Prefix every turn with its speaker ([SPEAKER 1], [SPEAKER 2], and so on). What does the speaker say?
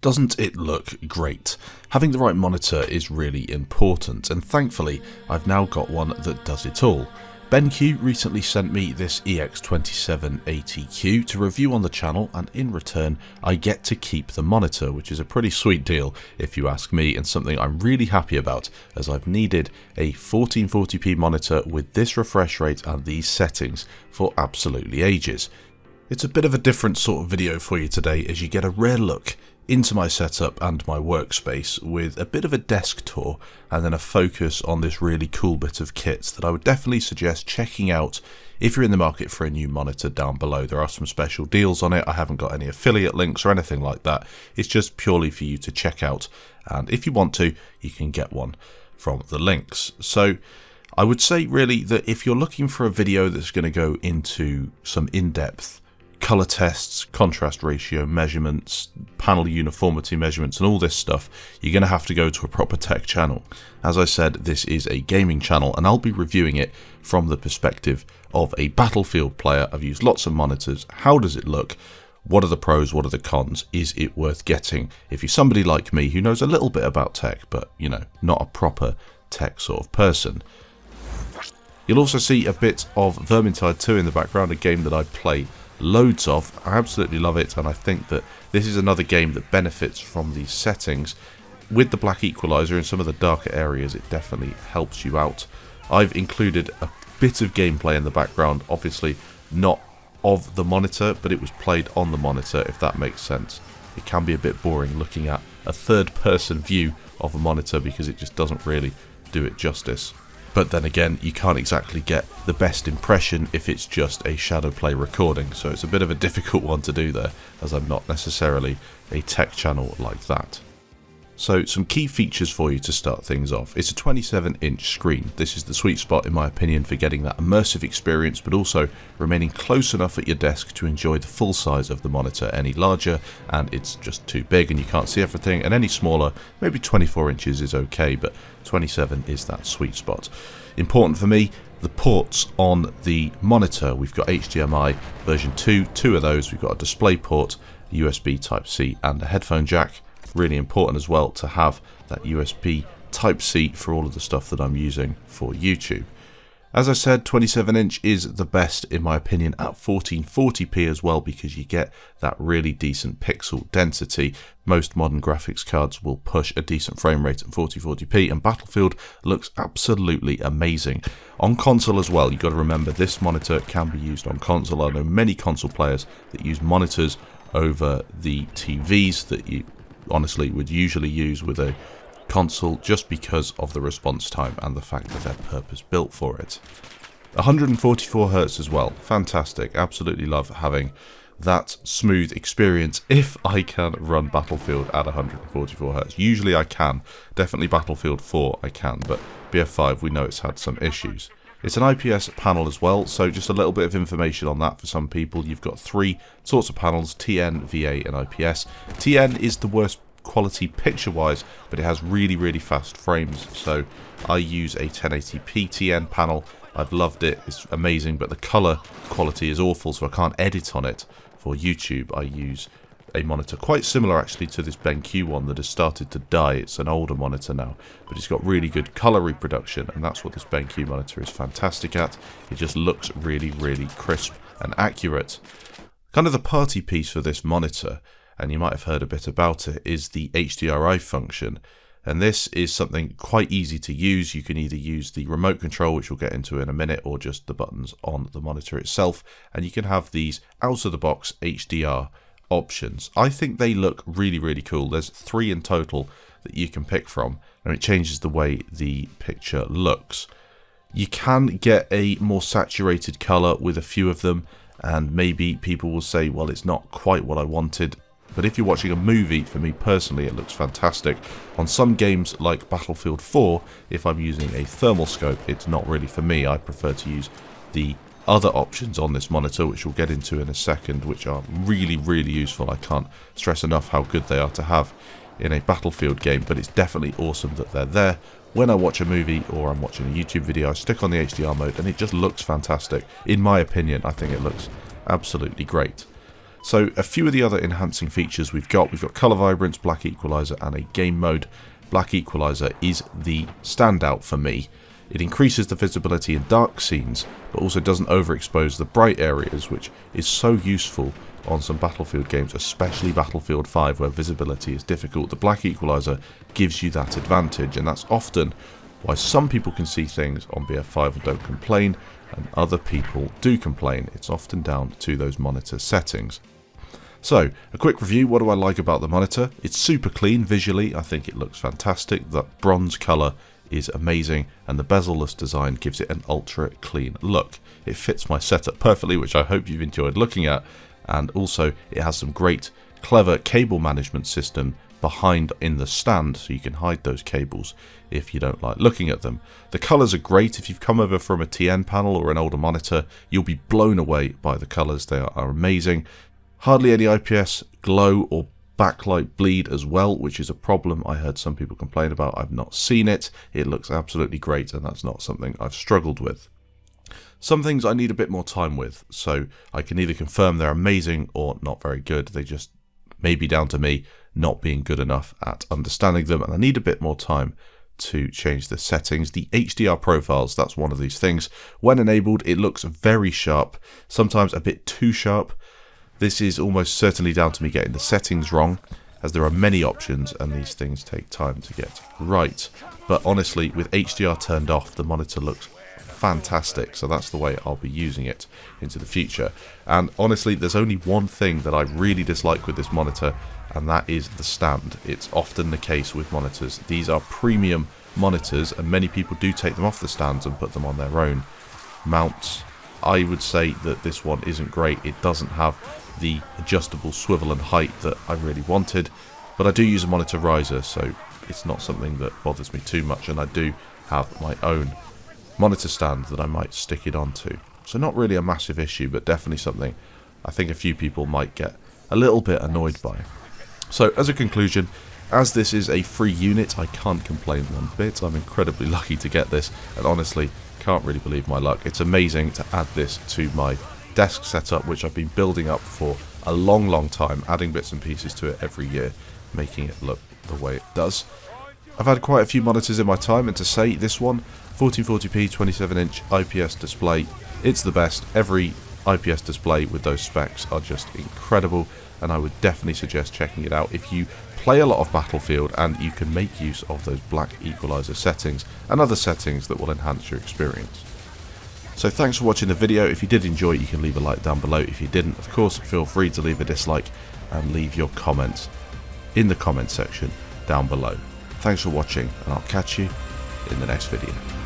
[SPEAKER 1] Doesn't it look great? Having the right monitor is really important, and thankfully I've now got one that does it all. BENQ recently sent me this EX2780Q to review on the channel, and in return I get to keep the monitor, which is a pretty sweet deal if you ask me, and something I'm really happy about, as I've needed a 1440p monitor with this refresh rate and these settings for absolutely ages. It's a bit of a different sort of video for you today, as you get a rare look into my setup and my workspace with a bit of a desk tour and then a focus on this really cool bit of kit that I would definitely suggest checking out if you're in the market for a new monitor down below. There are some special deals on it. I haven't got any affiliate links or anything like that. It's just purely for you to check out, and if you want to, you can get one from the links. So I would say really that if you're looking for a video that's going to go into some in-depth color tests, contrast ratio measurements, panel uniformity measurements and all this stuff, you're going to have to go to a proper tech channel. As I said, this is a gaming channel and I'll be reviewing it from the perspective of a Battlefield player. I've used lots of monitors. How does it look? What are the pros? What are the cons? Is it worth getting if you're somebody like me who knows a little bit about tech, but you know, not a proper tech sort of person? You'll also see a bit of Vermintide 2 in the background, a game that I play loads of. I absolutely love it, and I think that this is another game that benefits from these settings. With the black equalizer in some of the darker areas, it definitely helps you out. I've included a bit of gameplay in the background, obviously not of the monitor, but it was played on the monitor, if that makes sense. It can be a bit boring looking at a third-person view of a monitor because it just doesn't really do it justice. But then again, you can't exactly get the best impression if it's just a shadow play recording, so it's a bit of a difficult one to do there, as I'm not necessarily a tech channel like that. So some key features for you to start things off. It's a 27-inch screen. This is the sweet spot in my opinion for getting that immersive experience, but also remaining close enough at your desk to enjoy the full size of the monitor. Any larger and it's just too big and you can't see everything, and any smaller, maybe 24 inches is okay, but 27 is that sweet spot. Important for me, the ports on the monitor. We've got HDMI version 2, two of those. We've got a display port, USB Type-C and a headphone jack. Really important as well to have that USB Type-C for all of the stuff that I'm using for YouTube. As I said, 27-inch is the best in my opinion at 1440p as well, because you get that really decent pixel density. Most modern graphics cards will push a decent frame rate at 1440p, and Battlefield looks absolutely amazing. On console as well, you've got to remember this monitor can be used on console. I know many console players that use monitors over the TVs that you honestly would usually use with a console, just because of the response time and the fact that they're purpose built for it. 144Hz as well, fantastic. Absolutely love having that smooth experience if I can run Battlefield at 144Hz. Usually I can, definitely Battlefield 4 I can, but BF5 we know it's had some issues. It's an IPS panel as well, so just a little bit of information on that for some people. You've got three sorts of panels, TN, VA and IPS. TN is the worst quality picture wise, but it has really fast frames, so I use a 1080p TN panel. I've loved it, it's amazing, but the color quality is awful, so I can't edit on it. For YouTube I use a monitor quite similar actually to this BENQ one that has started to die. It's an older monitor now, but it's got really good color reproduction, and that's what this BENQ monitor is fantastic at. It just looks really crisp and accurate. Kind of the party piece for this monitor, and you might have heard a bit about it, is the HDRi function. And this is something quite easy to use. You can either use the remote control, which we'll get into in a minute, or just the buttons on the monitor itself, and you can have these out of the box HDR options. I think they look really cool. There's 3 in total that you can pick from, and it changes the way the picture looks. You can get a more saturated color with a few of them, and maybe people will say, well, it's not quite what I wanted. But if you're watching a movie, for me personally, it looks fantastic. On some games like Battlefield 4, if I'm using a thermal scope, it's not really for me. I prefer to use the other options on this monitor, which we'll get into in a second, which are really useful. I can't stress enough how good they are to have in a Battlefield game, but it's definitely awesome that they're there. When I watch a movie or I'm watching a YouTube video, I stick on the HDR mode and it just looks fantastic. In my opinion, I think it looks absolutely great. So a few of the other enhancing features we've got color vibrance, black equalizer, and a game mode. Black equalizer is the standout for me. It increases the visibility in dark scenes, but also doesn't overexpose the bright areas, which is so useful on some Battlefield games, especially Battlefield 5, where visibility is difficult. The black equalizer gives you that advantage, and that's often why some people can see things on BF5 and don't complain, and other people do complain. It's often down to those monitor settings. So, a quick review. What do I like about the monitor? It's super clean visually. I think it looks fantastic. That bronze colour is amazing, and the bezel-less design gives it an ultra clean look. It fits my setup perfectly, which I hope you've enjoyed looking at, and also it has some great, clever cable management system behind in the stand, so you can hide those cables if you don't like looking at them. The colours are great. If you've come over from a TN panel or an older monitor, you'll be blown away by the colours. They are amazing. Hardly any IPS glow or backlight bleed as well, which is a problem I heard some people complain about. I've not seen it. It looks absolutely great, and that's not something I've struggled with. Some things I need a bit more time with, so I can either confirm they're amazing or not very good. They just may be down to me not being good enough at understanding them, and I need a bit more time to change the settings. The HDR profiles, that's one of these things. When enabled, it looks very sharp, sometimes a bit too sharp. This is almost certainly down to me getting the settings wrong, as there are many options and these things take time to get right. But honestly, with HDR turned off, the monitor looks fantastic, so that's the way I'll be using it into the future. And honestly, there's only one thing that I really dislike with this monitor, and that is the stand. It's often the case with monitors. These are premium monitors, and many people do take them off the stands and put them on their own mounts. I would say that this one isn't great. It doesn't have the adjustable swivel and height that I really wanted, but I do use a monitor riser, so it's not something that bothers me too much, and I do have my own monitor stand that I might stick it onto. So not really a massive issue, but definitely something I think a few people might get a little bit annoyed by. So as a conclusion, as this is a free unit, I can't complain one bit. I'm incredibly lucky to get this, and honestly can't really believe my luck. It's amazing to add this to my desk setup, which I've been building up for a long time, adding bits and pieces to it every year, making it look the way it does. I've had quite a few monitors in my time, and to say this one, 1440p 27-inch IPS display, it's the best. Every IPS display with those specs are just incredible, and I would definitely suggest checking it out if you play a lot of Battlefield and you can make use of those black equalizer settings and other settings that will enhance your experience. So thanks for watching the video. If you did enjoy it, you can leave a like down below. If you didn't, of course, feel free to leave a dislike and leave your comments in the comment section down below. Thanks for watching, and I'll catch you in the next video.